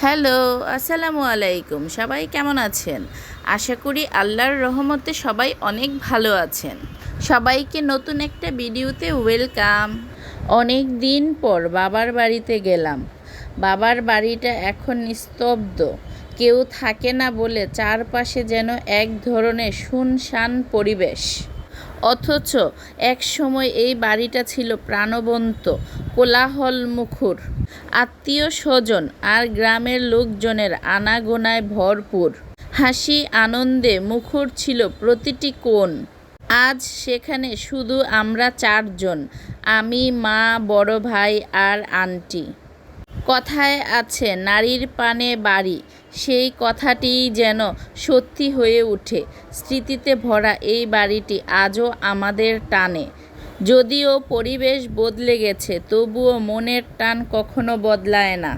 Hello, আসসালামু আলাইকুম। সবাই কেমন আছেন? আশা করি আল্লাহর রহমতে সবাই অনেক ভালো আছেন। সবাইকে নতুন একটা ভিডিওতে ওয়েলকাম। অনেক দিন পর বাবার বাড়িতে গেলাম। বাবার বাড়িটা এখন নিস্তব্ধ, কেউ থাকে না বলে চারপাশে যেন এক ধরনের শুনশান পরিবেশ। অথচ একসময় এই বাড়িটা ছিল প্রাণবন্ত, কোলাহলমুখর। আত্মীয় স্বজন আর গ্রামের লোকজনের আনাগোনায় ভরপুর। হাসি আনন্দে মুখর ছিল প্রতিটি কোণ। আজ সেখানে শুধু আমরা চারজন, আমি, মা, বড় ভাই আর আন্টি। কথায় আছে নারীর পানে বাড়ি, সেই কথাটিই যেন সত্যি হয়ে ওঠে। স্মৃতিতে ভরা এই বাড়িটি আজও আমাদের টানে। যদিও পরিবেশ বদলে গেছে, তবুও মনের টান কখনো বদলায় না।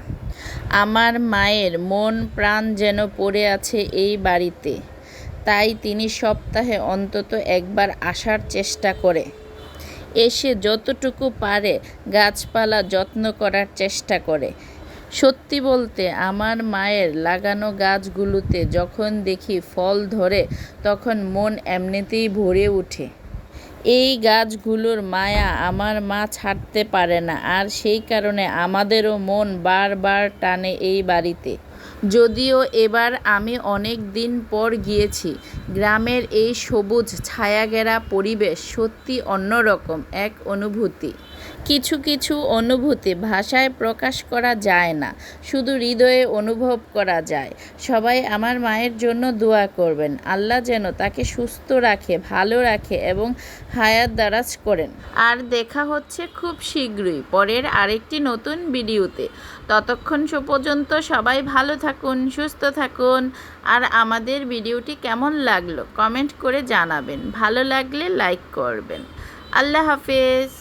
আমার মায়ের মন প্রাণ যেন পড়ে আছে এই বাড়িতে। তাই তিনি সপ্তাহে অন্তত একবার আসার চেষ্টা করে। এসে যতটুকু পারে গাছপালা যত্ন করার চেষ্টা করে। সত্যি বলতে আমার মায়ের লাগানো গাছগুলোতে যখন দেখি ফল ধরে, তখন মন এমনিতেই ভরে ওঠে। এই গাছগুলোর মায়া আমার মা ছাড়তে পারে না, আর সেই কারণে আমাদেরও মন বারবার টানে এই বাড়িতে। যদিও এবার আমি অনেক দিন পর গিয়েছি, গ্রামের এই সবুজ ছায়াঘেরা পরিবেশ সত্যি অন্যরকম এক অনুভূতি। কিছু কিছু অনুভূতি ভাষায় প্রকাশ করা যায় না, শুধু হৃদয়ে অনুভব করা যায়। সবাই আমার মায়ের জন্য দোয়া করবেন, আল্লাহ যেন তাকে সুস্থ রাখে, ভালো রাখে এবং হায়াত দারাজ করেন। আর দেখা হচ্ছে খুব শীঘ্রই পরের আরেকটি নতুন ভিডিওতে। ততক্ষণ পর্যন্ত সবাই ভালো থাকুন, সুস্থ থাকুন। আর আমাদের ভিডিওটি কেমন লাগলো কমেন্ট করে জানাবেন। ভালো লাগলে লাইক করবেন। আল্লাহ হাফেজ।